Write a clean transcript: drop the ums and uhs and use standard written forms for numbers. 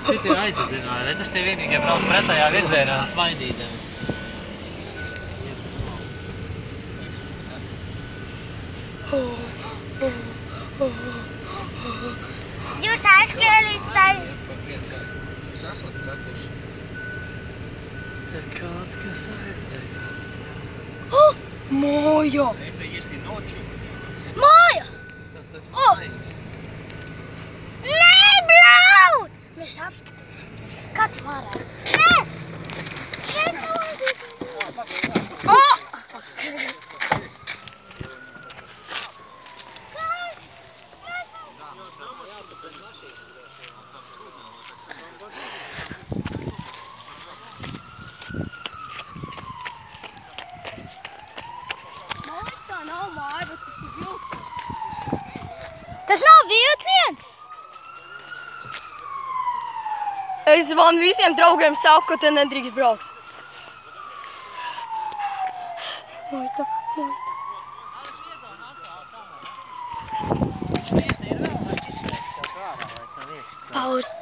Šitie aizdedzināja, redz, tie vienīgie brauc pretējā virzienā un smaidīdami. Jūs aizskrēlīt tai? Te kaut kas aizdzēgās. Moja! Moja! Nebrauc! Mēs apskatīsim. Kā tu varētu? Nē! Šeit nav! Tas nav vilciens! Es zvanu visiem draugiem, saku, ka te nedrīkst braukt. Moita. Pauri.